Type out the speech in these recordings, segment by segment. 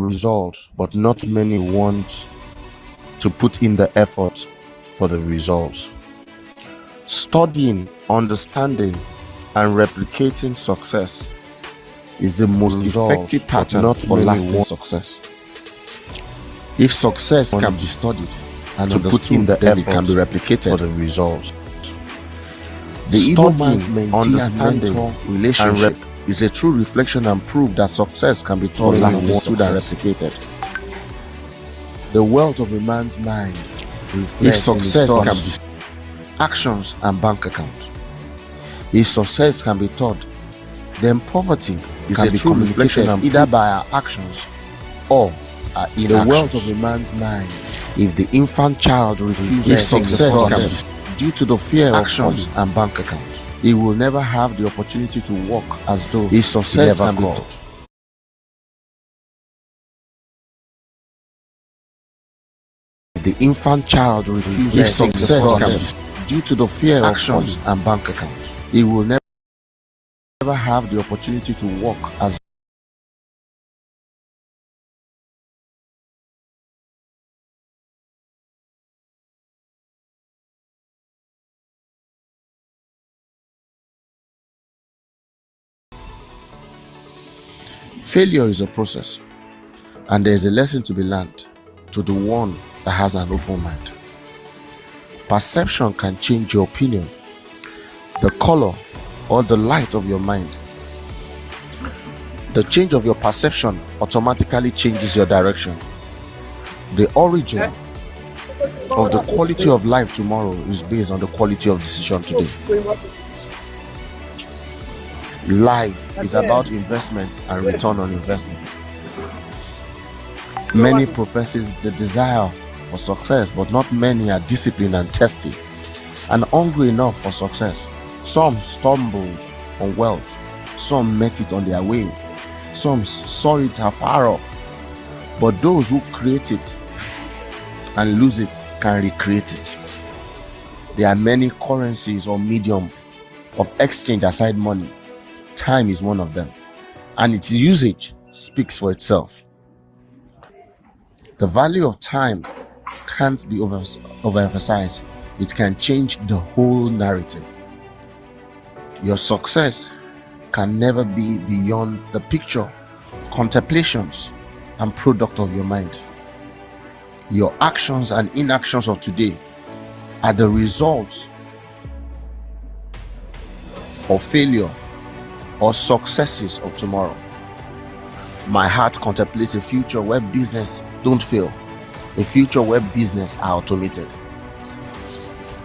result, but not many want to put in the effort for the results. Studying, understanding, and replicating success is the most effective pattern for lasting success. If success can be studied and to put in the effort, it can be replicated for the results. The Igbo man's understanding relationship is a true reflection and proof that success can be taught, understood, and replicated. The wealth of a man's mind reflects success can be actions and bank account. If success can be taught, then poverty is a true reflection either by our actions or our inactions. The wealth of a man's mind. If the infant child refuses success can be due to the fear of actions and bank account, he will never have the opportunity to walk as though his success can be taught. If the infant child refuses success can be due to the fear of actions and bank account, he will never have the opportunity to walk as failure is a process, and there is a lesson to be learned to the one that has an open mind. Perception can change your opinion, the color or the light of your mind. The change of your perception automatically changes your direction. The origin of the quality of life tomorrow is based on the quality of decision today. Life is about investment and return on investment. Many professes the desire for success, but not many are disciplined and testy and hungry enough for success. Some stumbled on wealth, some met it on their way, some saw it afar off. But those who create it and lose it can recreate it. There are many currencies or medium of exchange aside money. Time is one of them, and its usage speaks for itself. The value of time can't be overemphasized. It can change the whole narrative. Your success can never be beyond the picture, contemplations, and product of your mind. Your actions and inactions of today are the results of failure or successes of tomorrow. My heart contemplates a future where business don't fail, a future where business are automated.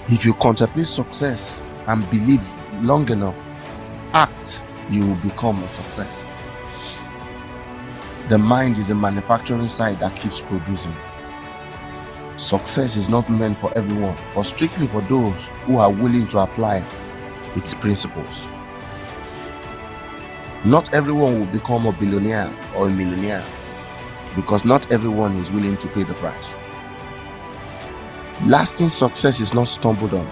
If you contemplate success and believe long enough, act, you will become a success. The mind is a manufacturing site that keeps producing. Success is not meant for everyone, but strictly for those who are willing to apply its principles. Not everyone will become a billionaire or a millionaire, because not everyone is willing to pay the price. Lasting success is not stumbled on,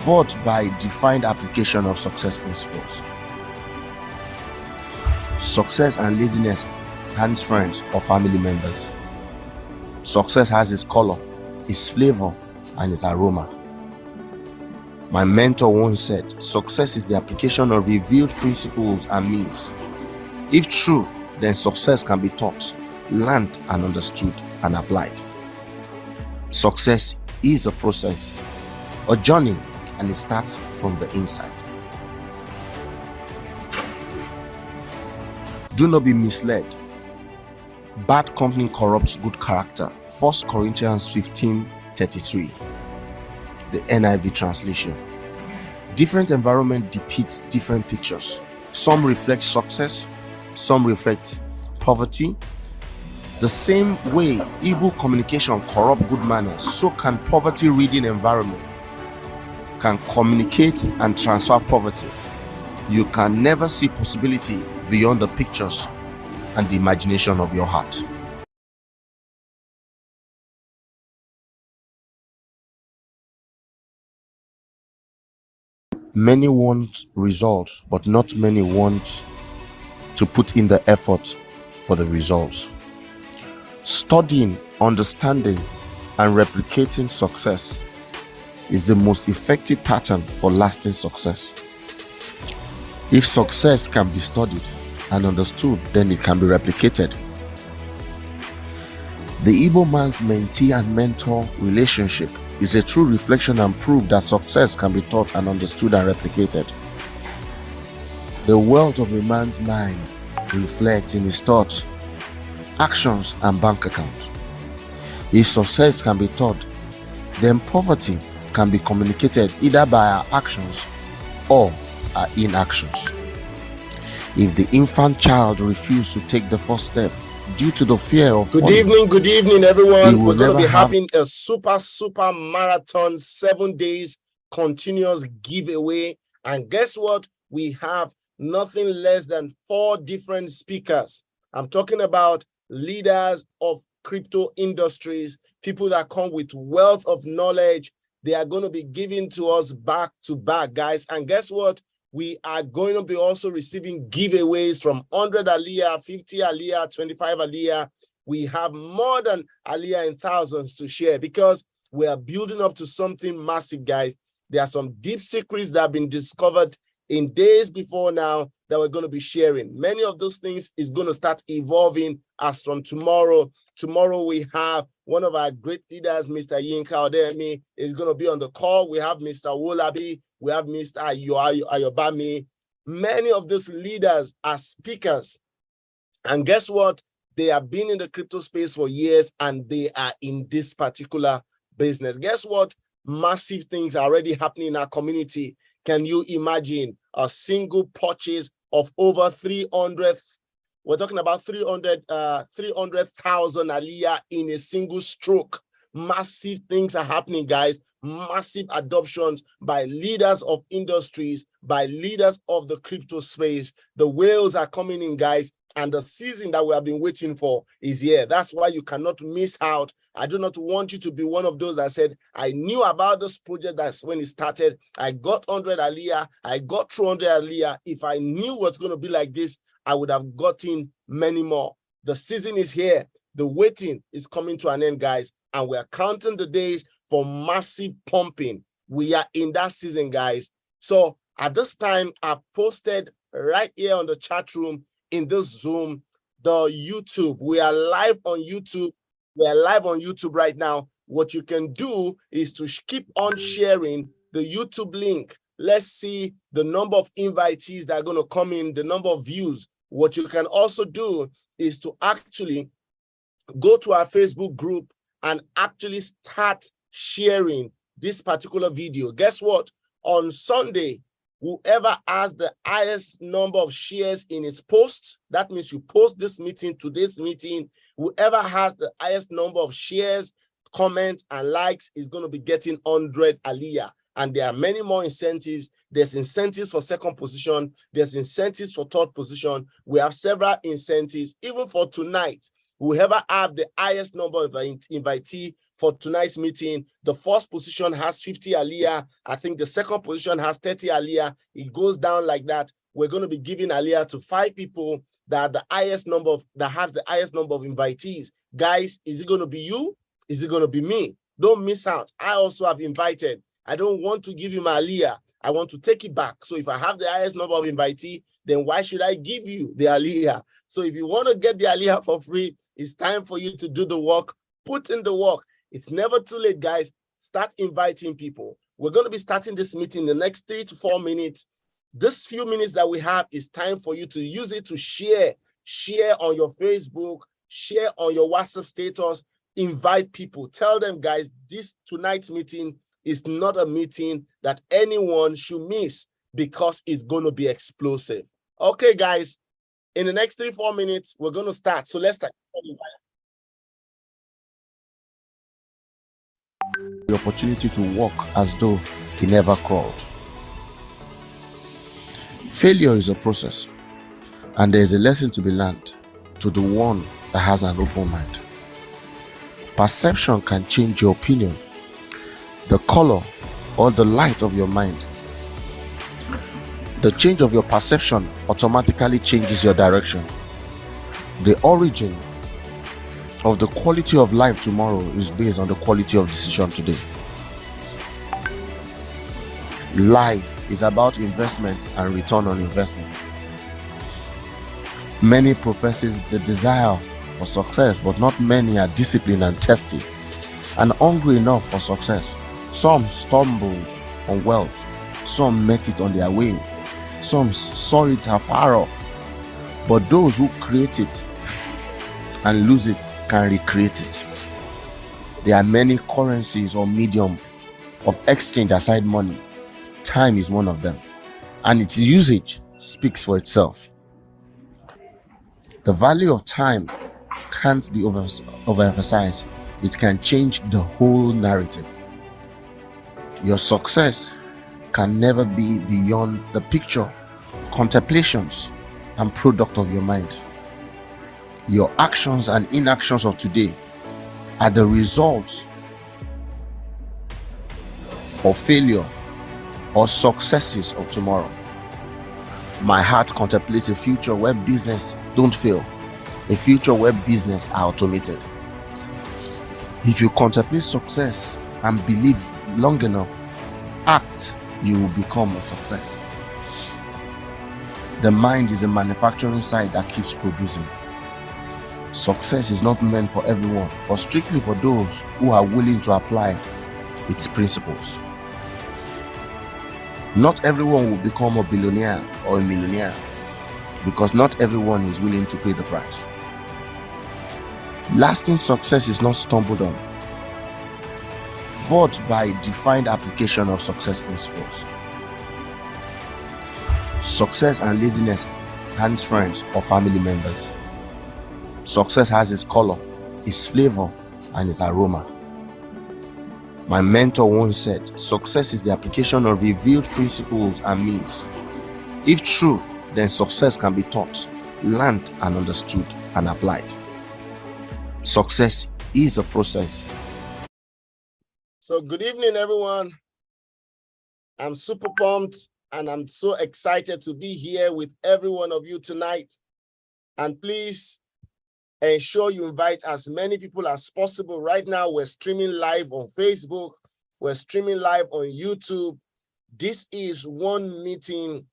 but by defined application of success principles. Success and laziness aren't friends or family members. Success has its color, its flavor, and its aroma. My mentor once said, success is the application of revealed principles and means. If true, then success can be taught, learned, and understood and applied. Success is a process, a journey, and it starts from the inside. Do not be misled. Bad company corrupts good character. 1 Corinthians 15:33. The NIV translation. Different environment depicts different pictures. Some reflect success, some reflect poverty. The same way evil communication corrupt good manners, so can poverty-ridden environment can communicate and transfer poverty. You can never see possibility beyond the pictures and the imagination of your heart. Many want results, but not many want to put in the effort for the results. Studying, understanding, and replicating success is the most effective pattern for lasting success. If success can be studied and understood, then it can be replicated. The Igbo man's mentee and mentor relationship is a true reflection and proof that success can be taught and understood and replicated. The wealth of a man's mind reflects in his thoughts, actions, and bank account. If success can be taught, then poverty can be communicated either by our actions or our inactions. If the infant child refuses to take the first step due to the fear of good evening everyone. We're going to be having a super marathon 7 days continuous giveaway, and guess what? We have nothing less than 4 different speakers. I'm talking about leaders of crypto industries, people that come with wealth of knowledge. They are going to be giving to us back to back, guys. And guess what? We are going to be also receiving giveaways from 100 Aliyah, 50 Aliyah, 25 Aliyah. We have more than Aliyah in thousands to share because we are building up to something massive, guys. There are some deep secrets that have been discovered in days before now that we're going to be sharing. Many of those things is going to start evolving as from tomorrow. Tomorrow we have one of our great leaders, Mr. Yinka Odemi, is going to be on the call. We have Mr. Wolabi. We have Mr. Ayobami. Many of these leaders are speakers. And guess what? They have been in the crypto space for years and they are in this particular business. Guess what? Massive things are already happening in our community. Can you imagine a single purchase of over 300? We're talking about 300,000 Aliyah in a single stroke. Massive things are happening, guys. Massive adoptions by leaders of industries, by leaders of the crypto space. The whales are coming in, guys, and the season that we have been waiting for is here. That's why you cannot miss out. I do not want you to be one of those that said, I knew about this project that's when it started. I got 100 Aliyah. I got 200 Aliyah. If I knew what's going to be like this, I would have gotten many more. The season is here. The waiting is coming to an end, guys. And we are counting the days for massive pumping. We are in that season, guys. So at this time, I've posted right here on the chat room in this Zoom, the YouTube. We are live on YouTube. We are live on YouTube right now. What you can do is to keep on sharing the YouTube link. Let's see the number of invitees that are going to come in, the number of views. What you can also do is to actually go to our Facebook group and actually start sharing this particular video. Guess what? On Sunday, whoever has the highest number of shares in his post, that means you post this meeting to this meeting, whoever has the highest number of shares, comments, and likes is going to be getting 100 Aliyah. And there are many more incentives. There's incentives for second position. There's incentives for third position. We have several incentives. Even for tonight, whoever have the highest number of invitee for tonight's meeting, the first position has 50 Aliyah. I think the second position has 30 Aliyah. It goes down like that. We're going to be giving Aliyah to 5 people that have the highest number of invitees. Guys, is it going to be you? Is it going to be me? Don't miss out. I also have invited. I don't want to give you my Aliyah. I want to take it back. So if I have the highest number of invitee, then why should I give you the Aliyah? So if you want to get the Aliyah for free, it's time for you to do the work. Put in the work. It's never too late, guys. Start inviting people. We're going to be starting this meeting in the next 3 to 4 minutes. This few minutes that we have is time for you to use it to share. Share on your Facebook, share on your WhatsApp status, invite people. Tell them, guys, this tonight's meeting is not a meeting that anyone should miss because it's going to be explosive. Okay, guys, in the next 3 to 4 minutes, we're going to start. So let's start. The opportunity to walk as though he never crawled. Failure is a process, and there is a lesson to be learned to the one that has an open mind. Perception can change your opinion, the color or the light of your mind. The change of your perception automatically changes your direction. The origin of the quality of life tomorrow is based on the quality of decision today. Life is about investment and return on investment. Many professes the desire for success, but not many are disciplined and testy and hungry enough for success. Some stumbled on wealth, some met it on their way, some saw it afar off. But those who create it and lose it can recreate it. There are many currencies or medium of exchange aside money. Time is one of them, and its usage speaks for itself. The value of time can't be overemphasized. It can change the whole narrative. Your success can never be beyond the picture, contemplations, and product of your mind. Your actions and inactions of today are the results of failure or successes of tomorrow. My heart contemplates a future where business don't fail, a future where business are automated. If you contemplate success and believe long enough, act, you will become a success. The mind is a manufacturing site that keeps producing. Success is not meant for everyone, but strictly for those who are willing to apply its principles. Not everyone will become a billionaire or a millionaire, because not everyone is willing to pay the price. Lasting success is not stumbled on, but by defined application of success principles. Success and laziness aren't friends or family members. Success has its color, its flavor, and its aroma. My mentor once said, success is the application of revealed principles and means. If true, then success can be taught, learned and understood and applied. Success is a process. So good evening, everyone. I'm super pumped and I'm so excited to be here with every one of you tonight. And please ensure you invite as many people as possible. Right now, we're streaming live on Facebook. We're streaming live on YouTube. This is one meeting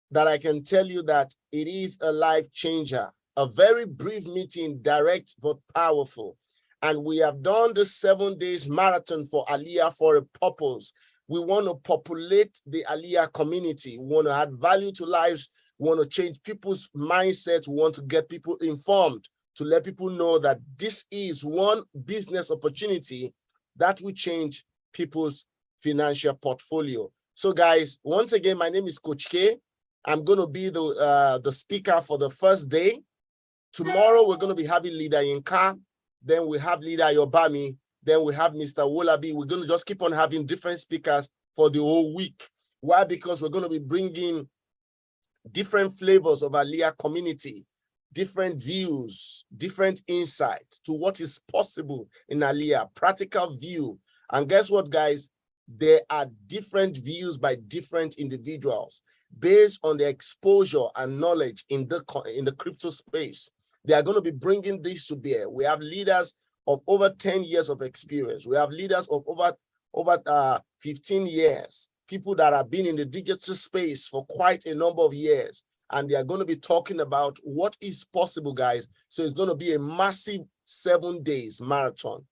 that I can tell you that it is a life changer. A very brief meeting, direct but powerful. And we have done the 7 days marathon for Aliyah for a purpose. We want to populate the Aliyah community. We want to add value to lives. We want to change people's mindset. We want to get people informed, to let people know that this is one business opportunity that will change people's financial portfolio. So guys, once again, my name is Coach K. I'm going to be the speaker for the first day. Tomorrow, we're going to be having Leader Yinka. Then we have Leader Yobami. Then we have Mr. Wolabi. We're going to just keep on having different speakers for the whole week. Why? Because we're going to be bringing different flavors of Aliyah community, different views, different insight to what is possible in Aliyah, practical view. And guess what, guys? There are different views by different individuals based on their exposure and knowledge in the crypto space. They are going to be bringing this to bear. We have leaders of over 10 years of experience. We have leaders of over 15 years, people that have been in the digital space for quite a number of years. And they are going to be talking about what is possible, guys. So it's going to be a massive 7 days marathon.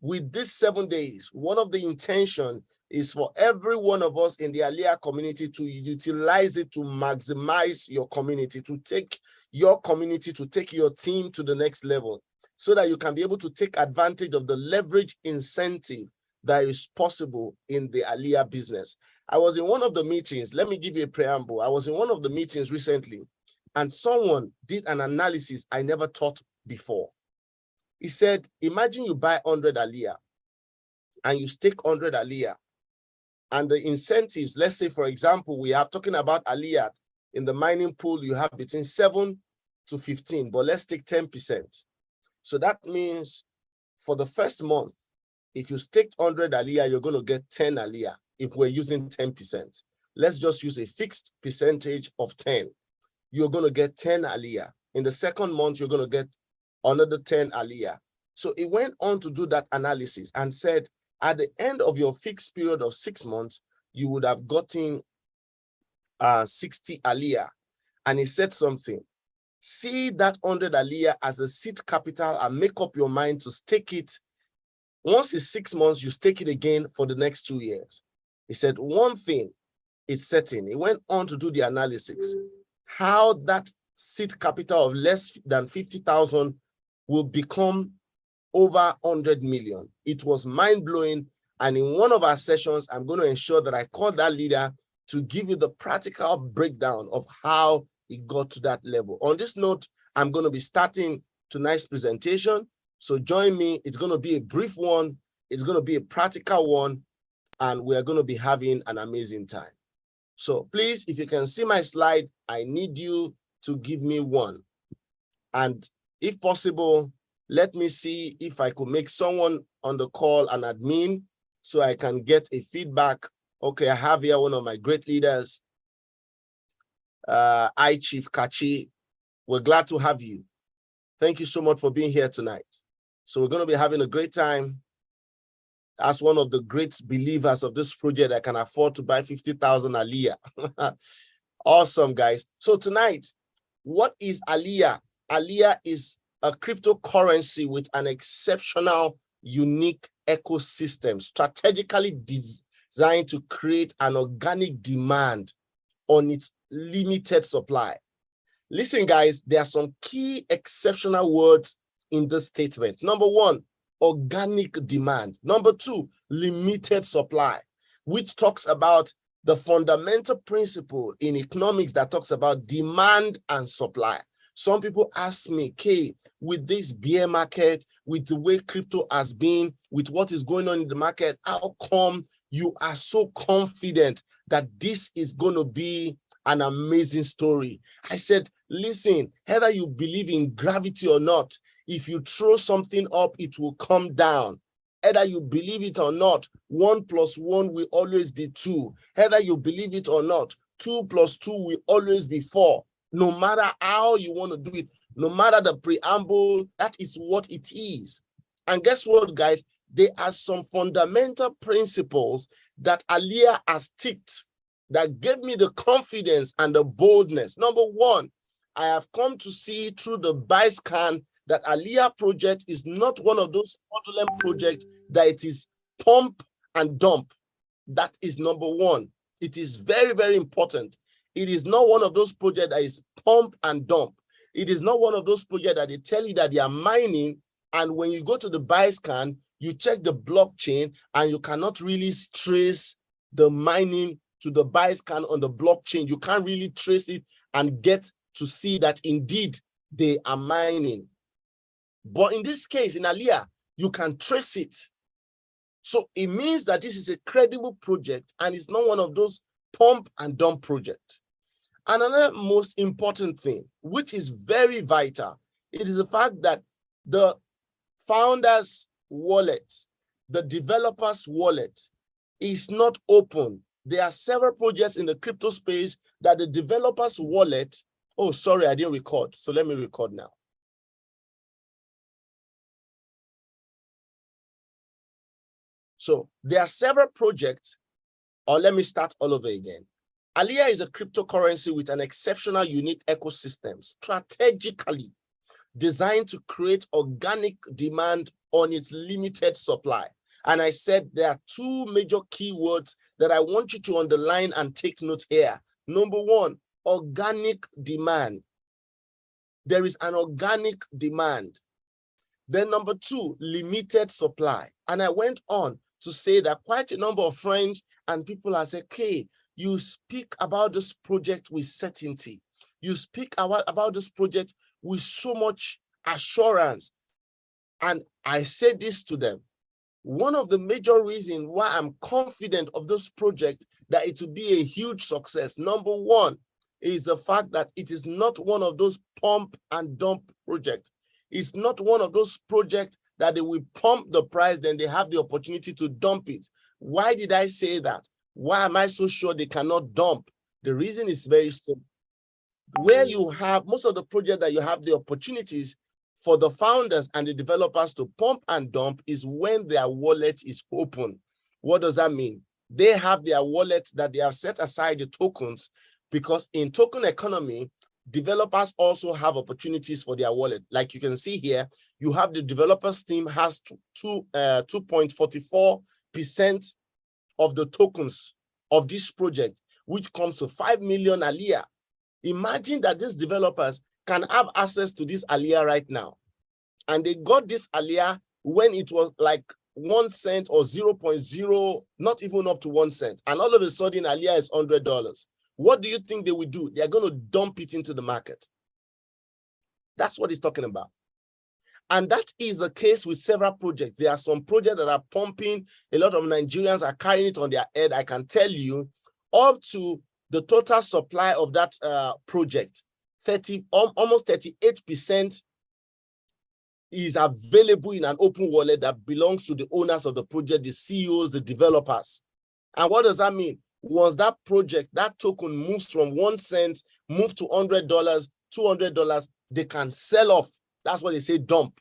With this 7 days, one of the intention is for every one of us in the Aliyah community to utilize it to maximize your community, to take your community, to take your team to the next level, so that you can be able to take advantage of the leverage incentive that is possible in the Aliyah business. I was in one of the meetings. Let me give you a preamble. I was in one of the meetings recently, and someone did an analysis I never thought before. He said, imagine you buy 100 Aliyah and you stake 100 Aliyah, and the incentives, let's say, for example, we are talking about Aliyah in the mining pool, you have between 7 to 15, but let's take 10%. So that means for the first month, if you stake 100 Aliyah, you're going to get 10 Aliyah if we're using 10%. Let's just use a fixed percentage of 10. You're going to get 10 Aliyah. In the second month, you're going to get another 10 Aliyah. So it went on to do that analysis and said, at the end of your fixed period of 6 months, you would have gotten 60 Aliyah. And he said something. See that 100 Aliyah as a seed capital and make up your mind to stake it. Once it's 6 months, you stake it again for the next 2 years. He said, one thing is certain. He went on to do the analysis. How that seed capital of less than 50,000 will become over 100 million. It was mind-blowing. And in one of our sessions, I'm going to ensure that I call that leader to give you the practical breakdown of how it got to that level. On this note, I'm going to be starting tonight's presentation. So join me. It's going to be a brief one. It's going to be a practical one. And we're going to be having an amazing time. So please, if you can see my slide, I need you to give me one. And if possible, let me see if I could make someone on the call an admin so I can get a feedback. Okay, I have here one of my great leaders, Chief Kachi. We're glad to have you. Thank you so much for being here tonight. So we're going to be having a great time. As one of the great believers of this project, I can afford to buy 50,000 Aliyah. Awesome, guys. So tonight, what is Aliyah? Aliyah is a cryptocurrency with an exceptional, unique ecosystem, strategically designed to create an organic demand on its limited supply. Listen, guys, there are some key exceptional words in this statement. Number one, organic demand. Number two, limited supply, which talks about the fundamental principle in economics that talks about demand and supply. Some people ask me, Kay, with this bear market, with the way crypto has been, with what is going on in the market, how come you are so confident that this is going to be an amazing story? I said, listen, whether you believe in gravity or not, if you throw something up, it will come down. Either you believe it or not, 1 + 1 will always be 2. Either you believe it or not, 2 + 2 will always be 4. No matter how you want to do it, no matter the preamble, that is what it is. And guess what, guys? There are some fundamental principles that Aliyah has ticked that gave me the confidence and the boldness. Number one, I have come to see through the buy scan that Aliyah project is not one of those fraudulent projects that it is pump and dump. That is number one. It is very, very important. It is not one of those projects that is pump and dump. It is not one of those projects that they tell you that they are mining, and when you go to the buy scan, you check the blockchain and you cannot really trace the mining to the buy scan on the blockchain. You can't really trace it and get to see that indeed they are mining. But in this case, in Aliyah, you can trace it. So it means that this is a credible project and it's not one of those pump and dump projects. Another most important thing, which is very vital, it is the fact that the founder's wallet, the developer's wallet, is not open. There are several projects in the crypto space that the developer's wallet, oh, sorry, I didn't record. So let me record now. So there are several projects, or let me start all over again. Aliyah is a cryptocurrency with an exceptional, unique ecosystem, strategically designed to create organic demand on its limited supply. And I said there are two major keywords that I want you to underline and take note here. Number one, organic demand. There is an organic demand. Then number two, limited supply. And I went on to say that quite a number of friends and people have said, okay, you speak about this project with certainty. You speak about this project with so much assurance. And I said this to them. One of the major reasons why I'm confident of this project that it will be a huge success, number one, is the fact that it is not one of those pump and dump projects. It's not one of those projects that they will pump the price, then they have the opportunity to dump it. Why did I say that? Why am I so sure they cannot dump? The reason is very simple. Where you have most of the projects that you have the opportunities for the founders and the developers to pump and dump is when their wallet is open. What does that mean? They have their wallets that they have set aside the tokens, because in token economy, developers also have opportunities for their wallet. Like you can see here, you have the developers team has 2.44% of the tokens of this project, which comes to 5 million Aliyah. Imagine that these developers can have access to this Aliyah right now. And they got this Aliyah when it was like 1 cent or 0.0, not even up to 1 cent. And all of a sudden, Aliyah is $100. What do you think they will do? They're going to dump it into the market. That's what he's talking about. And that is the case with several projects. There are some projects that are pumping. A lot of Nigerians are carrying it on their head. I can tell you, up to the total supply of that project, almost 38% is available in an open wallet that belongs to the owners of the project, the CEOs, the developers. And what does that mean? Once that project, that token moves from 1 cent, move to $100, $200, they can sell off. That's what they say, dump.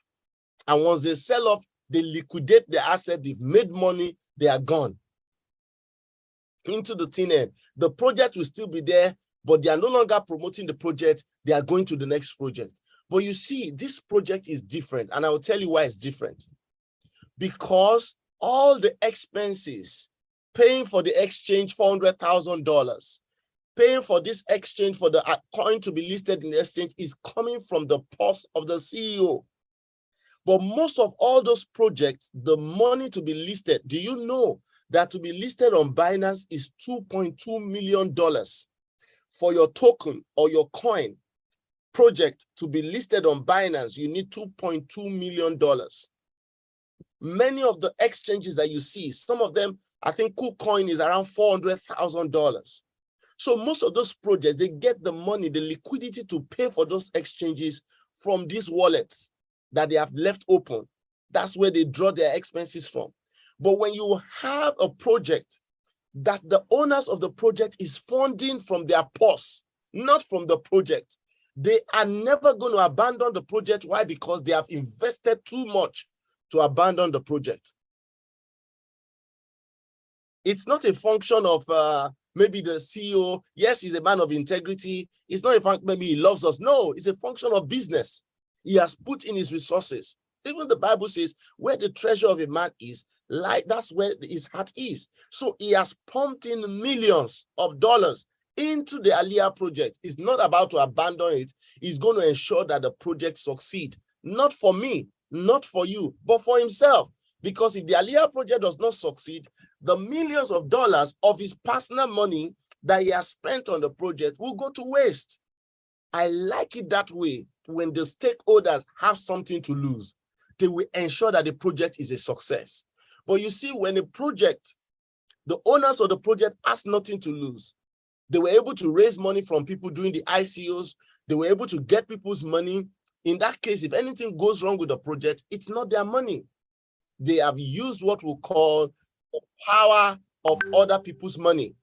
And once they sell off, they liquidate the asset, they've made money, they are gone into the thin end. The project will still be there, but they are no longer promoting the project, they are going to the next project. But you see, this project is different, and I will tell you why it's different. Because all the expenses, paying for the exchange, $400,000, paying for this exchange for the coin to be listed in the exchange is coming from the purse of the CEO. But most of all those projects, the money to be listed, do you know that to be listed on Binance is $2.2 million? For your token or your coin project to be listed on Binance, you need $2.2 million. Many of the exchanges that you see, some of them, I think KuCoin is around $400,000. So most of those projects, they get the money, the liquidity to pay for those exchanges from these wallets that they have left open. That's where they draw their expenses from. But when you have a project that the owners of the project is funding from their purse, not from the project, they are never going to abandon the project. Why? Because they have invested too much to abandon the project. It's not a function of maybe the CEO. Yes, he's a man of integrity. It's not a function, maybe he loves us. No, it's a function of business. He has put in his resources. Even the Bible says, where the treasure of a man is, like that's where his heart is. So he has pumped in millions of dollars into the Aliyah project. He's not about to abandon it. He's going to ensure that the project succeeds. Not for me, not for you, but for himself. Because if the Aliyah project does not succeed, the millions of dollars of his personal money that he has spent on the project will go to waste. I like it that way. When the stakeholders have something to lose, they will ensure that the project is a success. But you see, when a project, the owners of the project has nothing to lose, they were able to raise money from people doing the ICOs, they were able to get people's money. In that case, if anything goes wrong with the project, it's not their money. They have used what we call the power of other people's money.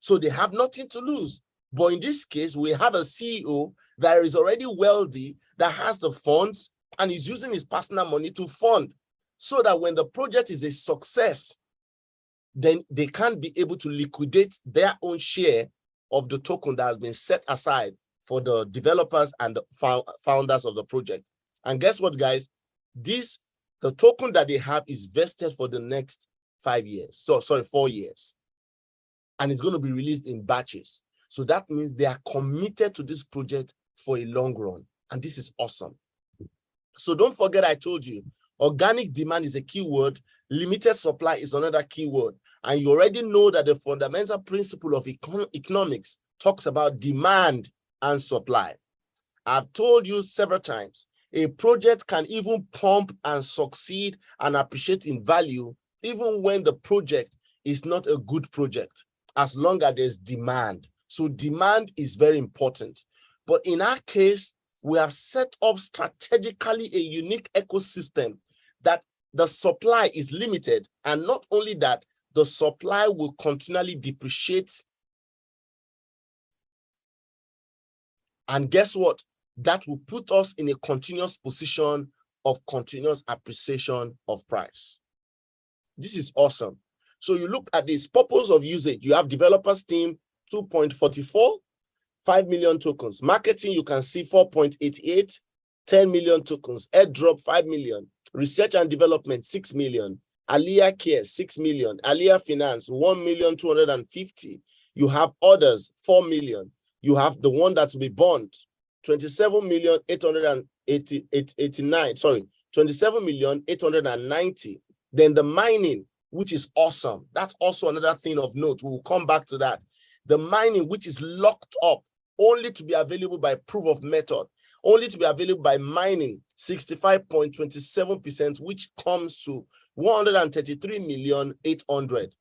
So they have nothing to lose. But in this case, we have a CEO that is already wealthy, that has the funds, and is using his personal money to fund, so that when the project is a success, then they can be able to liquidate their own share of the token that has been set aside for the developers and the founders of the project. And guess what, guys? The token that they have is vested for the next 5 years. So, sorry, 4 years. And it's going to be released in batches. So that means they are committed to this project for a long run. And this is awesome. So don't forget, I told you, organic demand is a key word. Limited supply is another key word. And you already know that the fundamental principle of economics talks about demand and supply. I've told you several times, a project can even pump and succeed and appreciate in value even when the project is not a good project, as long as there's demand. So demand is very important. But in our case, we have set up strategically a unique ecosystem that the supply is limited. And not only that, the supply will continually depreciate. And guess what? that will put us in a continuous position of continuous appreciation of price. This is awesome. So you look at this purpose of usage. You have developers team 2.44, 5 million tokens. Marketing, you can see 4.88, 10 million tokens. Airdrop, 5 million. Research and development, 6 million. Aliyah Care, 6 million. Aliyah Finance, 1,250,000. You have others, 4 million. You have the one that will be bond, 27,889. Sorry, 27,890. Then the mining, which is awesome. That's also another thing of note. We will come back to that. The mining, which is locked up, only to be available by proof of method, only to be available by mining, 65.27%, which comes to 133,800,000.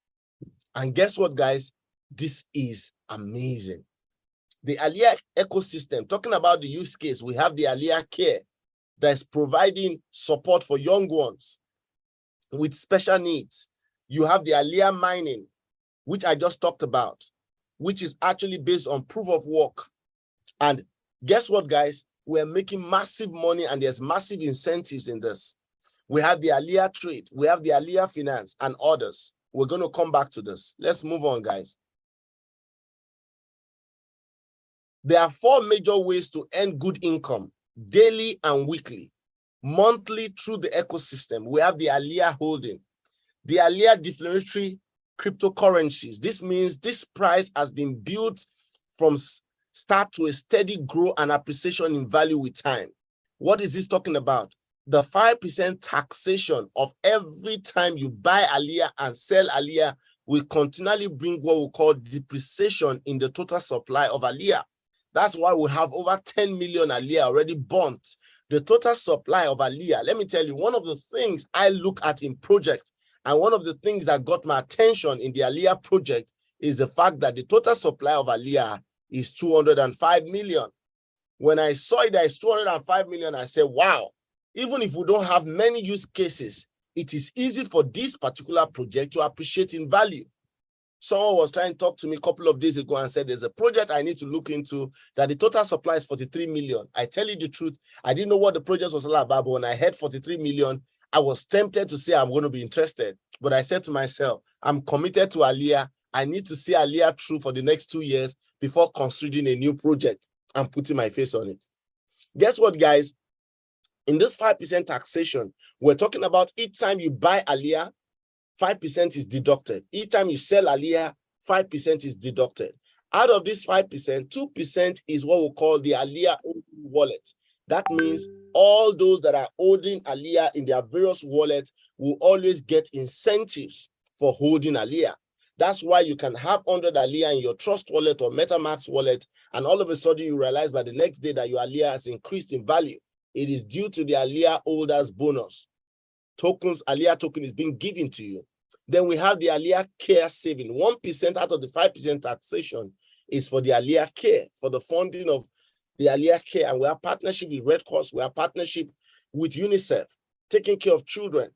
And guess what, guys? This is amazing. The Aliyah ecosystem, talking about the use case, we have the Aliyah Care that is providing support for young ones with special needs. You have the Aliyah mining, which I just talked about, which is actually based on proof of work. And guess what, guys? We're making massive money and there's massive incentives in this. We have the Aliyah trade, we have the Aliyah finance and others. We're going to come back to this. Let's move on, guys. There are 4 major ways to earn good income, daily and weekly. Monthly through the ecosystem, we have the Aliyah holding, the Aliyah deflationary cryptocurrencies. This means this price has been built from start to a steady growth and appreciation in value with time. What is this talking about? The 5% taxation of every time you buy Aliyah and sell Aliyah will continually bring what we call depreciation in the total supply of Aliyah. That's why we have over 10 million Aliyah already burnt. The total supply of Aliyah, let me tell you, one of the things I look at in projects, and one of the things that got my attention in the Aliyah project is the fact that the total supply of Aliyah is 205 million. When I saw it as 205 million, I said, wow, even if we don't have many use cases, it is easy for this particular project to appreciate in value. Someone was trying to talk to me a couple of days ago and said, there's a project I need to look into that the total supply is 43 million. I tell you the truth, I didn't know what the project was all about, but when I heard 43 million, I was tempted to say I'm going to be interested. But I said to myself, I'm committed to Aliyah. I need to see Aliyah through for the next 2 years before considering a new project and putting my face on it. Guess what, guys? In this 5% taxation, we're talking about each time you buy Aliyah, 5% is deducted. Each time you sell Aliyah, 5% is deducted. Out of this 5%, 2% is what we call the Aliyah wallet. That means all those that are holding Aliyah in their various wallets will always get incentives for holding Aliyah. That's why you can have 100 Aliyah in your Trust wallet or MetaMask wallet, and all of a sudden you realize by the next day that your Aliyah has increased in value. It is due to the Aliyah holders bonus. Tokens, Aliyah token is being given to you. Then we have the Aliyah Care saving. 1% out of the 5% taxation is for the Aliyah Care, for the funding of the Aliyah Care. And we have partnership with Red Cross. We have partnership with UNICEF, taking care of children.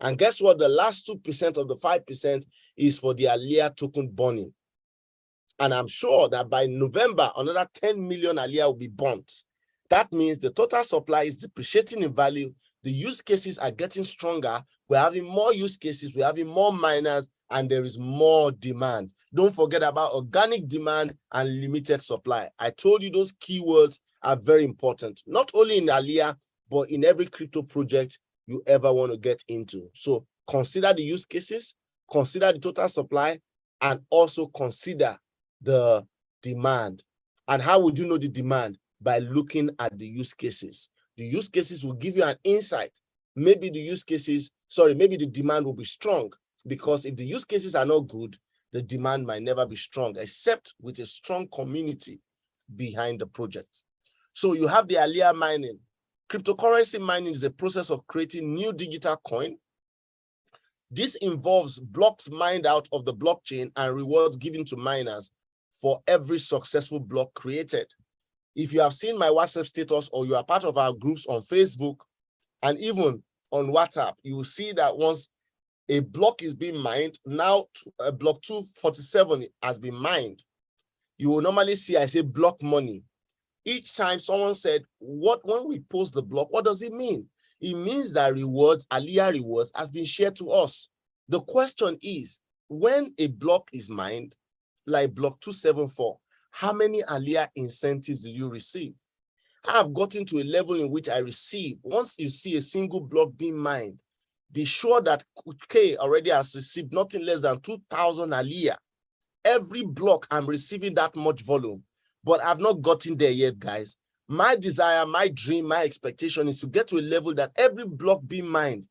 And guess what? The last 2% of the 5% is for the Aliyah token burning. And I'm sure that by November, another 10 million Aliyah will be burnt. That means the total supply is depreciating in value. The use cases are getting stronger. We're having more use cases. We're having more miners, and there is more demand. Don't forget about organic demand and limited supply. I told you those keywords are very important, not only in Aliyah, but in every crypto project you ever want to get into. So consider the use cases, consider the total supply, and also consider the demand. And how would you know the demand? By looking at the use cases. The use cases will give you an insight. Maybe maybe the demand will be strong, because if the use cases are not good, the demand might never be strong, except with a strong community behind the project. So you have the Aliyah mining. Cryptocurrency mining is a process of creating new digital coin. This involves blocks mined out of the blockchain and rewards given to miners for every successful block created. If you have seen my WhatsApp status or you are part of our groups on Facebook and even on WhatsApp, you will see that once a block is being mined, now block 247 has been mined. You will normally see, I say block money. Each time someone said, when we post the block, what does it mean? It means that rewards, Aliyah rewards, has been shared to us. The question is, when a block is mined, like block 274, how many Aliyah incentives do you receive? I have gotten to a level in which I receive. Once you see a single block being mined, be sure that K already has received nothing less than 2,000 Aliyah. Every block, I'm receiving that much volume, but I've not gotten there yet, guys. My desire, my dream, my expectation is to get to a level that every block being mined,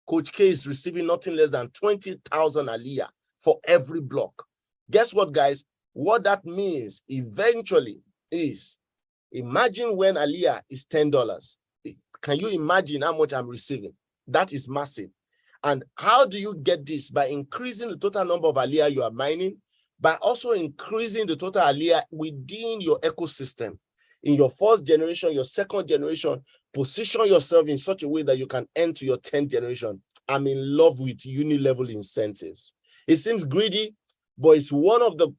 Coach K is receiving nothing less than 20,000 Aliyah for every block. Guess what, guys? What that means eventually is, imagine when Aliyah is $10. Can you imagine how much I'm receiving? That is massive. And how do you get this? By increasing the total number of Aliyah you are mining, by also increasing the total Aliyah within your ecosystem. In your first generation, your second generation, position yourself in such a way that you can end to your 10th generation. I'm in love with uni-level incentives. It seems greedy, but it's one of the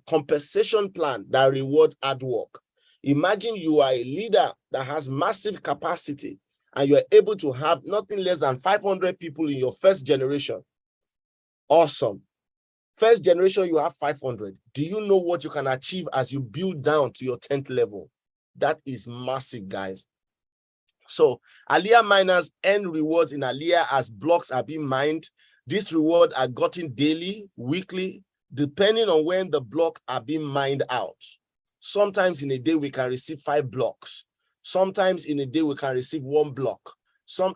compensation plan that reward hard work. Imagine you are a leader that has massive capacity and you are able to have nothing less than 500 people in your first generation. Awesome. First generation, you have 500. Do you know what you can achieve as you build down to your 10th level? That is massive, guys. So Aliyah miners earn rewards in Aliyah as blocks are being mined. These rewards are gotten daily, weekly, depending on when the block are being mined out. Sometimes in a day, we can receive 5 blocks. Sometimes in a day, we can receive 1 block.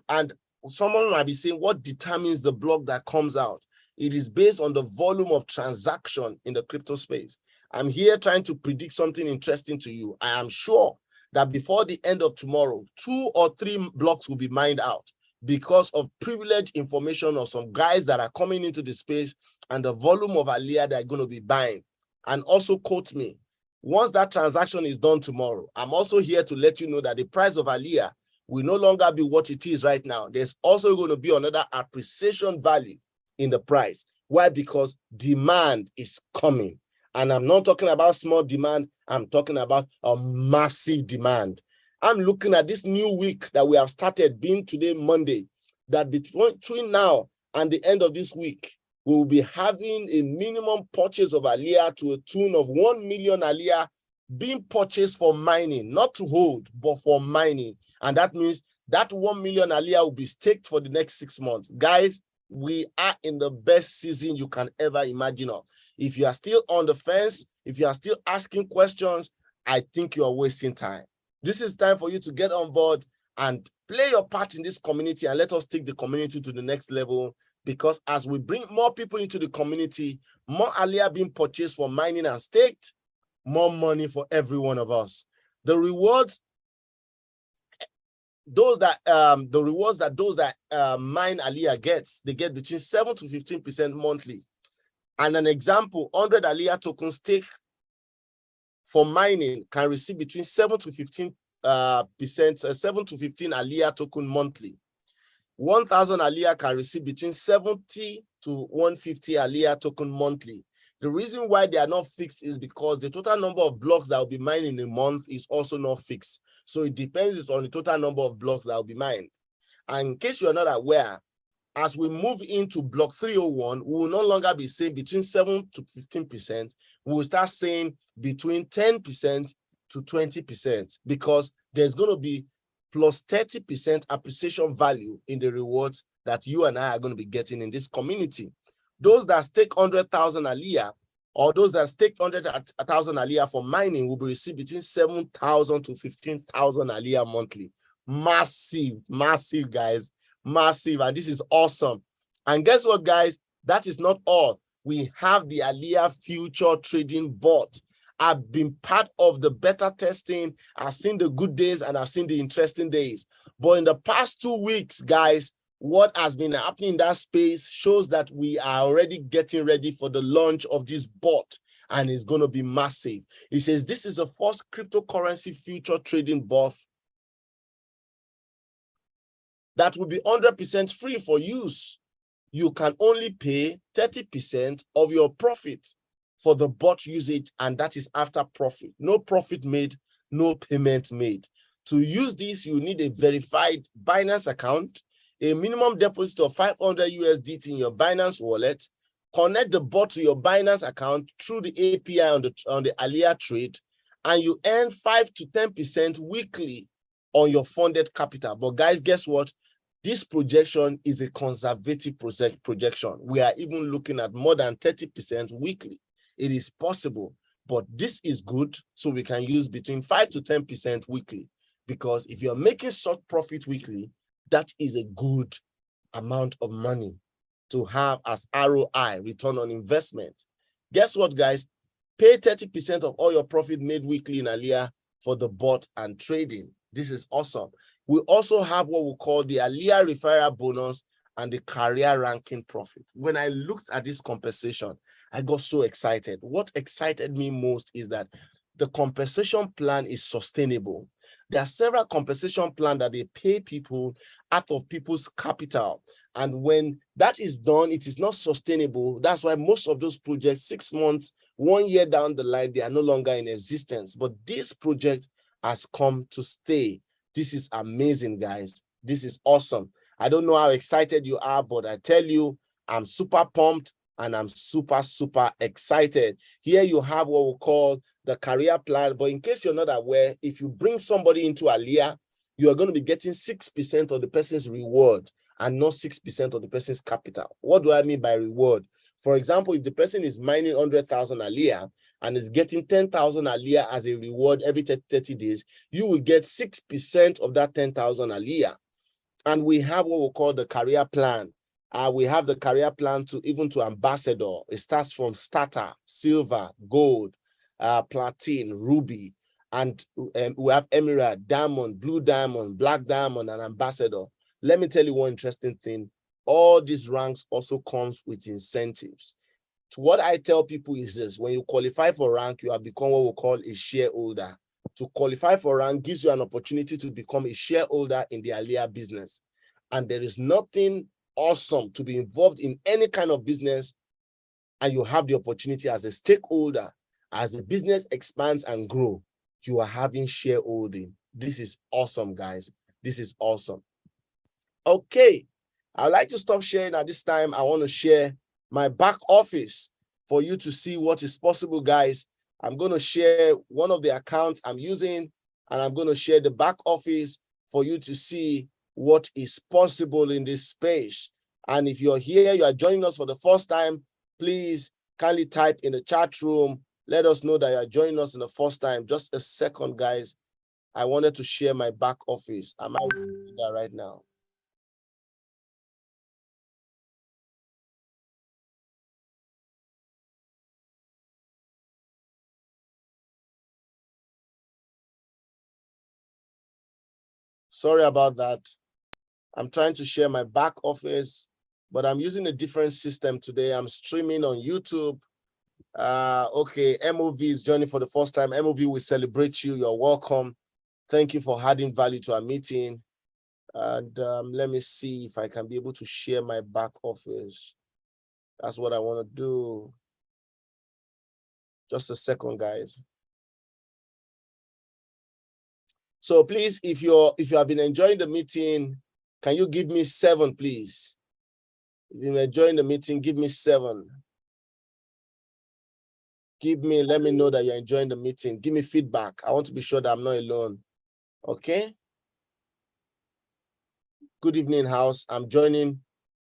And someone might be saying, what determines the block that comes out? It is based on the volume of transaction in the crypto space. I'm here trying to predict something interesting to you. I am sure that before the end of tomorrow, 2 or 3 blocks will be mined out because of privileged information of some guys that are coming into the space and the volume of Aliyah they're going to be buying. And also quote me, once that transaction is done tomorrow, I'm also here to let you know that the price of Aliyah will no longer be what it is right now. There's also going to be another appreciation value in the price. Why? Because demand is coming. And I'm not talking about small demand. I'm talking about a massive demand. I'm looking at this new week that we have started, being today, Monday, that between now and the end of this week, we will be having a minimum purchase of Aliyah to a tune of 1 million Aliyah being purchased for mining, not to hold, but for mining. And that means that 1 million Aliyah will be staked for the next 6 months. Guys, we are in the best season you can ever imagine of. If you are still on the fence, if you are still asking questions, I think you are wasting time. This is time for you to get on board and play your part in this community, and let us take the community to the next level, because as we bring more people into the community, more Aliyah being purchased for mining and staked, more money for every one of us. The rewards, those that mine Aliyah gets, they get between 7 to 15% monthly. And an example, 100 Aliyah token stake for mining can receive between 7 to 15 Aliyah token monthly. 1,000 Aliyah can receive between 70 to 150 Aliyah token monthly. The reason why they are not fixed is because the total number of blocks that will be mined in a month is also not fixed. So it depends on the total number of blocks that will be mined. And in case you're not aware, as we move into block 301, we will no longer be saying between 7 to 15%. We will start saying between 10% to 20%, because there's going to be plus 30% appreciation value in the rewards that you and I are going to be getting in this community. Those that stake 100,000 Aliyah, or those that stake 100,000 Aliyah for mining, will be received between 7,000 to 15,000 Aliyah monthly. Massive, massive, guys. Massive. And this is awesome. And guess what, guys? That is not all. We have the Aliyah Future Trading Bot. I've been part of the beta testing. I've seen the good days and I've seen the interesting days. But in the past 2 weeks, guys, what has been happening in that space shows that we are already getting ready for the launch of this bot, and it's going to be massive. It says this is the first cryptocurrency future trading bot that will be 100% free for use. You can only pay 30% of your profit for the bot usage, and that is after profit. No profit made, no payment made. To use this, you need a verified Binance account, a minimum deposit of 500 USDT in your Binance wallet. Connect the bot to your Binance account through the API on the Alia trade, and you earn 5 to 10% weekly on your funded capital. But guys, guess what? This projection is a conservative projection. We are even looking at more than 30% weekly. It is possible, but this is good, so we can use between 5 to 10% weekly, because if you're making such profit weekly, that is a good amount of money to have as ROI, return on investment. Guess what, guys? Pay 30% of all your profit made weekly in Alia for the bot and trading. This is awesome. We also have what we call the Alia referral bonus and the career ranking profit. When I looked at this compensation, I got so excited. What excited me most is that the compensation plan is sustainable. There are several compensation plans that they pay people out of people's capital. And when that is done, it is not sustainable. That's why most of those projects, 6 months, 1 year down the line, they are no longer in existence. But this project has come to stay. This is amazing, guys. This is awesome. I don't know how excited you are, but I tell you, I'm super pumped and I'm super, super excited. Here you have what we call the career plan. But in case you're not aware, if you bring somebody into Alia, you are going to be getting 6% of the person's reward and not 6% of the person's capital. What do I mean by reward? For example, if the person is mining 100,000 Alia and is getting 10,000 Alia as a reward every 30 days, you will get 6% of that 10,000 Alia. And we have what we call the career plan. We have the career plan to even to ambassador. It starts from starter, silver, gold, platinum, ruby, and we have emerald, diamond, blue diamond, black diamond, and ambassador. Let me tell you one interesting thing. All these ranks also comes with incentives. What I tell people is this: when you qualify for rank, you have become what we call a shareholder. To qualify for rank gives you an opportunity to become a shareholder in the Alia business. And there is nothing awesome to be involved in any kind of business, and you have the opportunity as a stakeholder. As the business expands and grow, you are having shareholding. This is awesome, guys. This is awesome. Okay, I'd like to stop sharing at this time. I want to share my back office for you to see what is possible, guys. I'm going to share one of the accounts I'm using, and I'm going to share the back office for you to see what is possible in this space. And if you're here, you are joining us for the first time, please kindly type in the chat room. Let us know that you are joining us in the first time. Just a second, guys. I wanted to share my back office. Am I doing that right now? Sorry about that. I'm trying to share my back office, but I'm using a different system today. I'm streaming on YouTube. Okay, MOV is joining for the first time. MOV, we celebrate you. You're welcome. Thank you for adding value to our meeting. And let me see if I can be able to share my back office. That's what I want to do. Just a second, guys. So please, if you have been enjoying the meeting, can you give me 7, please? If you're enjoying the meeting, give me 7. Let me know that you're enjoying the meeting. Give me feedback. I want to be sure that I'm not alone. Okay? Good evening, house. I'm joining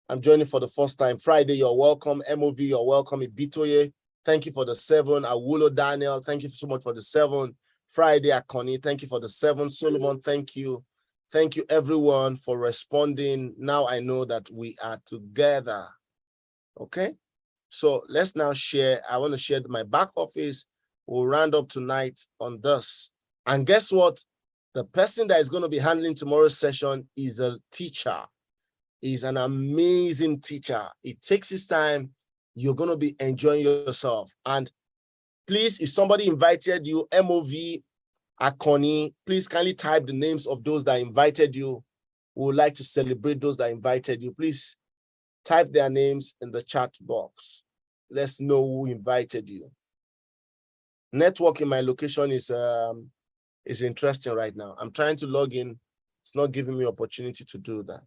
for the first time. Friday, you're welcome. MOV, you're welcome. Ibitoye, thank you for the 7. Awulo Daniel, thank you so much for the 7. Friday, Akoni, thank you for the 7. Solomon, thank you. Thank you, everyone, for responding. Now I know that we are together. Okay? So let's now share. I want to share my back office. We'll round up tonight on this. And guess what? The person that is going to be handling tomorrow's session is a teacher. He's an amazing teacher. It takes his time. You're going to be enjoying yourself. And please, if somebody invited you, MOV, Akoni, please kindly type the names of those that invited you. We would like to celebrate those that invited you. Please type their names in the chat box. Let's know who invited you. Network in my location is It's interesting right now. I'm trying to log in. It's not giving me opportunity to do that.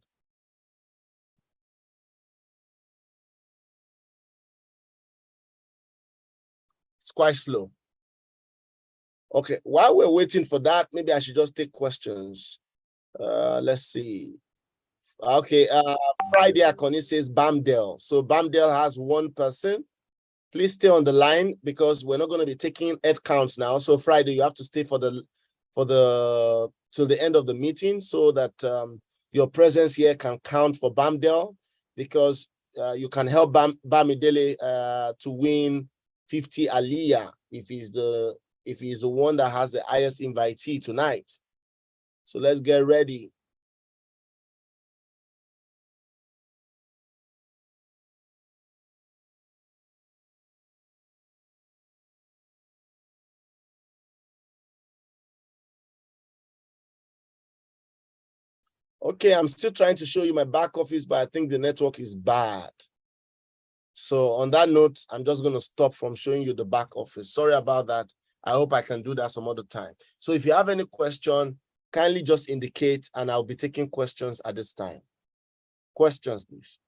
It's quite slow. Okay, while we're waiting for that, maybe I should just take questions. Let's see. Okay, Friday Akoni says Bamdale. So Bamdale has one person. Please stay on the line because we're not going to be taking head counts now. So Friday, you have to stay till the end of the meeting so that your presence here can count for Bamdale, because you can help Bamidele to win 50 Aliyah if he's the one that has the highest invitee tonight. So let's get ready. Okay, I'm still trying to show you my back office, but I think the network is bad. So on that note, I'm just going to stop from showing you the back office. Sorry about that. I hope I can do that some other time. So if you have any question, kindly just indicate and I'll be taking questions at this time. Questions, please.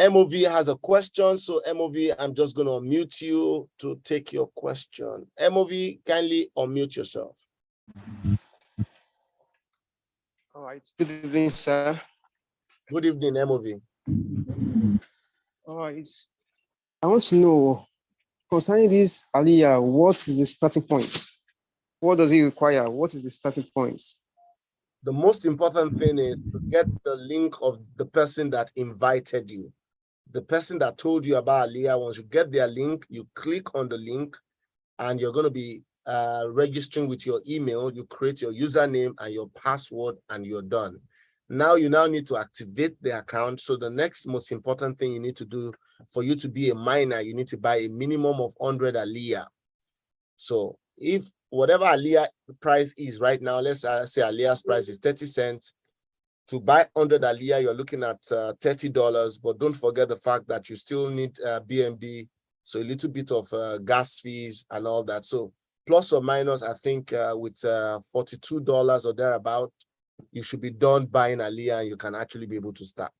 MOV has a question. So MOV, I'm just going to unmute you to take your question. MOV, kindly unmute yourself. All right. Good evening, sir. Good evening, MOV. All right. I want to know, concerning this Aliyah, what is the starting point? What does it require? What is the starting point? The most important thing is to get the link of the person that invited you. The person that told you about Aliyah. Once you get their link, you click on the link and you're going to be registering with your email. You create your username and your password and you're done. Now you need to activate the account. So the next most important thing you need to do for you to be a miner, you need to buy a minimum of 100 Aliyah. So if whatever Aliyah price is right now, let's say Aliyah's price is 30 cents. To buy 100 Aliyah, you're looking at $30, but don't forget the fact that you still need BMD, so a little bit of gas fees and all that. So plus or minus, I think with $42 or thereabout, you should be done buying Aliyah and you can actually be able to start.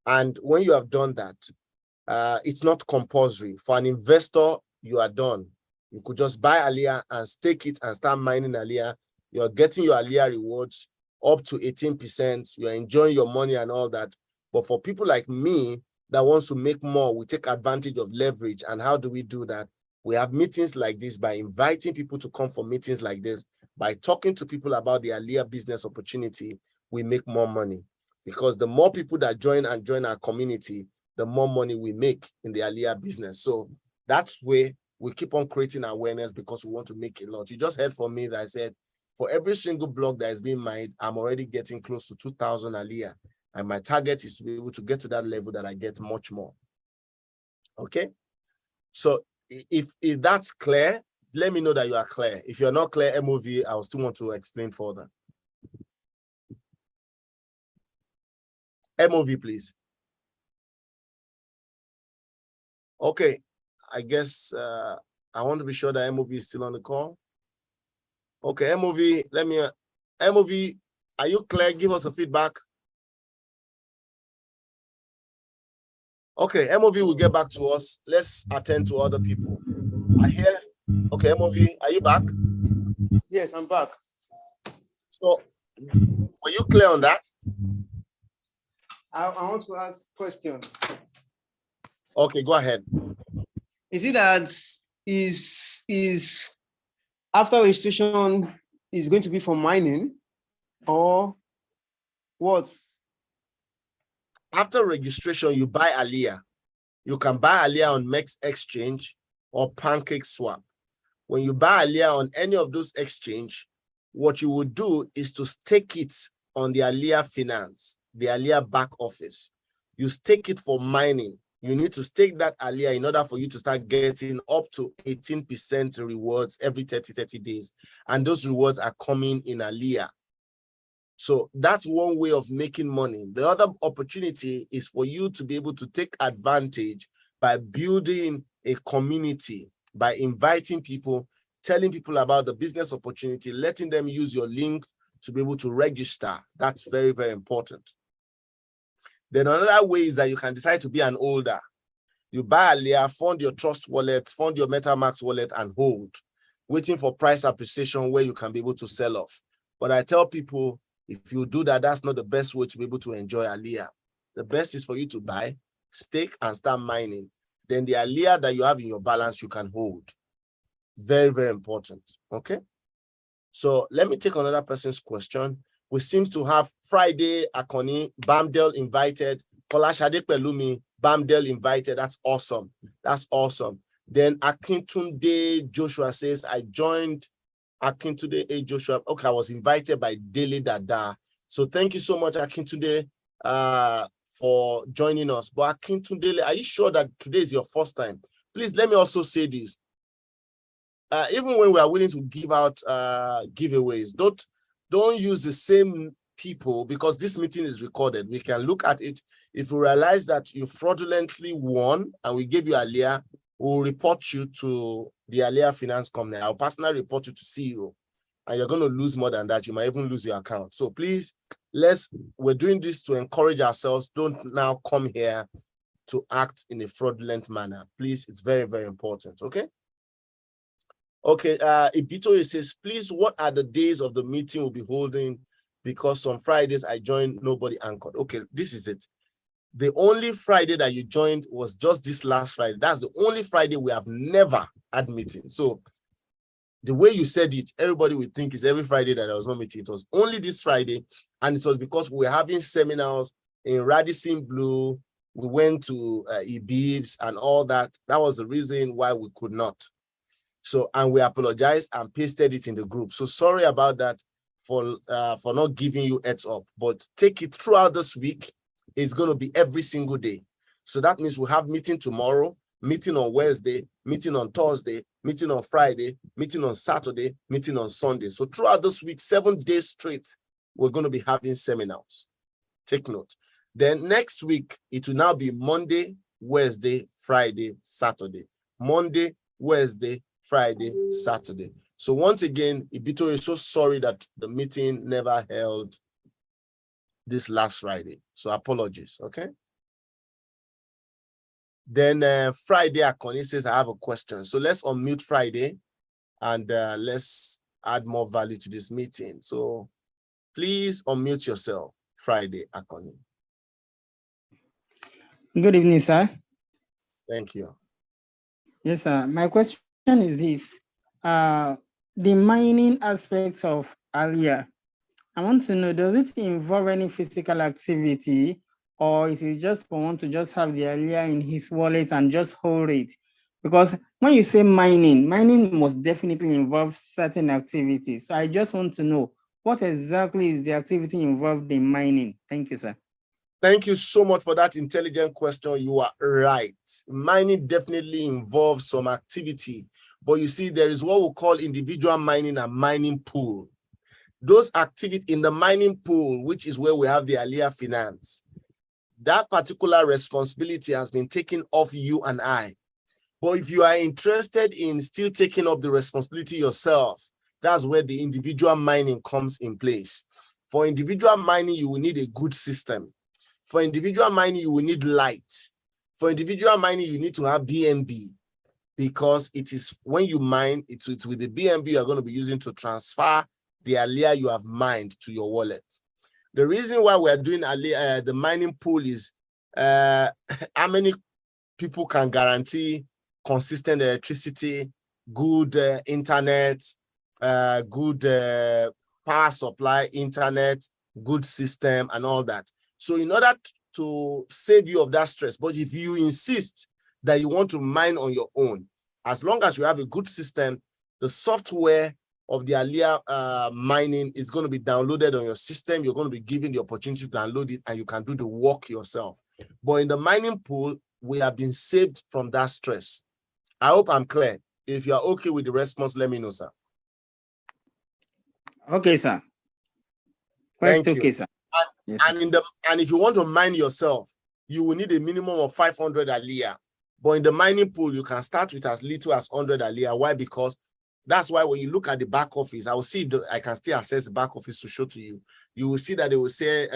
And when you have done that, it's not compulsory. For an investor, you are done. You could just buy Aliyah and stake it and start mining Aliyah. You're getting your Aliyah rewards up to 18%. You're enjoying your money and all that. But for people like me that wants to make more, we take advantage of leverage. And how do we do that? We have meetings like this by inviting people to come for meetings like this. By talking to people about the Aliyah business opportunity, we make more money. Because the more people that join our community, the more money we make in the Aliyah business. So that's where we keep on creating awareness because we want to make a lot. You just heard from me that I said, for every single block that is being mined, I'm already getting close to 2,000 Aliyah. And my target is to be able to get to that level that I get much more. Okay? So if that's clear, let me know that you are clear. If you're not clear, MOV, I will still want to explain further. MOV, please. Okay. I guess I want to be sure that MOV is still on the call. Okay, MOV, MOV, are you clear? Give us a feedback. Okay, MOV will get back to us. Let's attend to other people. I hear. Okay, MOV, are you back? Yes, I'm back. So, were you clear on that? I want to ask a question. Okay, go ahead. Is it that is after registration is going to be for mining, or what? After registration, you buy Aliyah. You can buy Aliyah on Mex Exchange or Pancake Swap. When you buy Aliyah on any of those exchange, what you would do is to stake it on the Aliyah Finance, the Aliyah back office. You stake it for mining. You need to stake that Aliyah in order for you to start getting up to 18% rewards every 30 days. And those rewards are coming in Aliyah. So that's one way of making money. The other opportunity is for you to be able to take advantage by building a community by inviting people, telling people about the business opportunity, letting them use your link to be able to register. That's very, very important. Then another way is that you can decide to be an holder. You buy a layer, fund your trust wallet, fund your MetaMask wallet, and hold, waiting for price appreciation where you can be able to sell off. But I tell people, if you do that, that's not the best way to be able to enjoy Aliyah. The best is for you to buy, stake, and start mining. Then the Aliyah that you have in your balance, you can hold. Very, very important. Okay. So let me take another person's question. We seem to have Friday, Akoni, Bamdel invited, Folashade Pelumi, Bamdel invited. That's awesome. That's awesome. Then Akintunde Joshua says, I joined Akintunde A. Joshua. Okay, I was invited by Daily Dada. So thank you so much, Akintunde, for joining us. But Akintunde, are you sure that today is your first time? Please let me also say this. Even when we are willing to give out giveaways, don't use the same people, because this meeting is recorded. We can look at it. If we realize that you fraudulently won and we gave you Aliyah, we'll report you to the Aliyah Finance Company. I'll personally report you to CEO, and you're going to lose more than that. You might even lose your account. So please, we're doing this to encourage ourselves. Don't now come here to act in a fraudulent manner. Please, it's very, very important. Okay. Okay, Ibito says, please, what are the days of the meeting we'll be holding? Because on Fridays I joined, nobody anchored. Okay, this is it. The only Friday that you joined was just this last Friday. That's the only Friday we have never had meeting. So the way you said it, everybody would think it's every Friday that there was no meeting. It was only this Friday, and it was because we were having seminars in Radisson Blue. We went to EBIBS and all that. That was the reason why we could not. So, and we apologized and pasted it in the group. So sorry about that for not giving you heads up, but take it throughout this week. It's going to be every single day. So that means we have meeting tomorrow, meeting on Wednesday, meeting on Thursday, meeting on Friday, meeting on Saturday, meeting on Sunday. So throughout this week, 7 days straight, we're going to be having seminars. Take note. Then next week, it will now be Monday, Wednesday, Friday, Saturday. Monday, Wednesday, Friday, Saturday. So once again, Ibito is so sorry that the meeting never held this last Friday. So apologies, okay? Then Friday, Akoni says, I have a question. So let's unmute Friday and let's add more value to this meeting. So please unmute yourself, Friday, Akoni. Good evening, sir. Thank you. Yes, sir. My question is this. The mining aspects of Aliyah, I want to know, does it involve any physical activity, or is it just for one to just have the Aliyah in his wallet and just hold it? Because when you say mining must definitely involve certain activities. So I just want to know, what exactly is the activity involved in mining? Thank you, sir. Thank you so much for that intelligent question. You are right. Mining definitely involves some activity, but you see, there is what we call individual mining and mining pool. Those activities in the mining pool, which is where we have the Aliyah Finance, that particular responsibility has been taken off you and I. But if you are interested in still taking up the responsibility yourself, that's where the individual mining comes in place. For individual mining, you will need a good system. For individual mining, you will need light. For individual mining, you need to have BNB, because it is when you mine, it's with the BNB you're going to be using to transfer the Aliyah you have mined to your wallet. The reason why we're doing the mining pool is how many people can guarantee consistent electricity, good internet, good power supply, internet, good system, and all that. So in order to save you of that stress, but if you insist that you want to mine on your own, as long as you have a good system, the software of the Aliyah mining is going to be downloaded on your system. You're going to be given the opportunity to download it, and you can do the work yourself. But in the mining pool, we have been saved from that stress. I hope I'm clear. If you're okay with the response, let me know, sir. Okay, sir. Thank okay, you. Sir. And, yes, and if you want to mine yourself, you will need a minimum of 500 Aliyah. But in the mining pool, you can start with as little as 100 Aliyah. Why? Because that's why when you look at the back office, I will see if I can still access the back office to show to you. You will see that they will say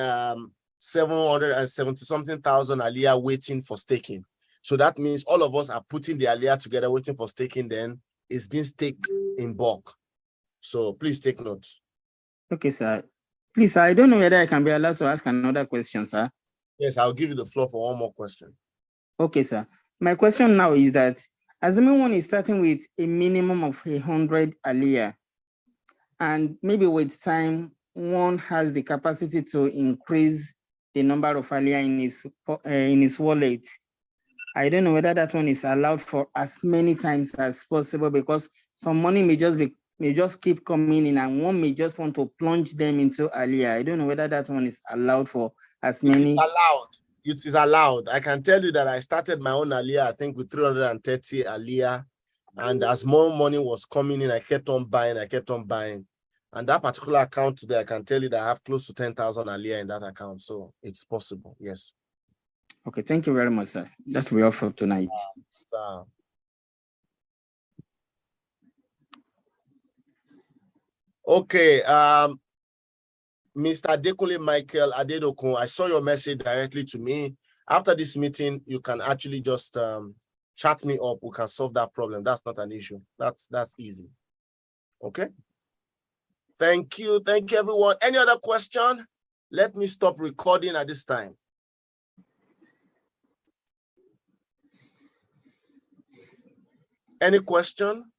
770 something thousand Aliyah waiting for staking. So that means all of us are putting the Aliyah together, waiting for staking. Then it's being staked in bulk. So please take note. Okay, sir. Please, I don't know whether I can be allowed to ask another question, sir. Yes, I'll give you the floor for one more question. Okay, sir. My question now is that, assuming one is starting with a minimum of 100 Aliyah, and maybe with time, one has the capacity to increase the number of Aliyah in his wallet. I don't know whether that one is allowed for as many times as possible, because some money may just keep coming in and one may just want to plunge them into Aliyah. I don't know whether that one is allowed for as many. It is allowed. It is allowed. I can tell you that I started my own Aliyah, I think, with 330 Aliyah. And as more money was coming in, I kept on buying. And that particular account today, I can tell you that I have close to 10,000 Aliyah in that account. So it's possible. Yes. Okay, thank you very much, sir. That will be all for tonight. Okay. Mr. Adekunle Michael Adedokun, I saw your message directly to me. After this meeting, you can actually just chat me up. We can solve that problem. That's not an issue. That's easy. Okay. Thank you. Thank you, everyone. Any other question? Let me stop recording at this time. Any question?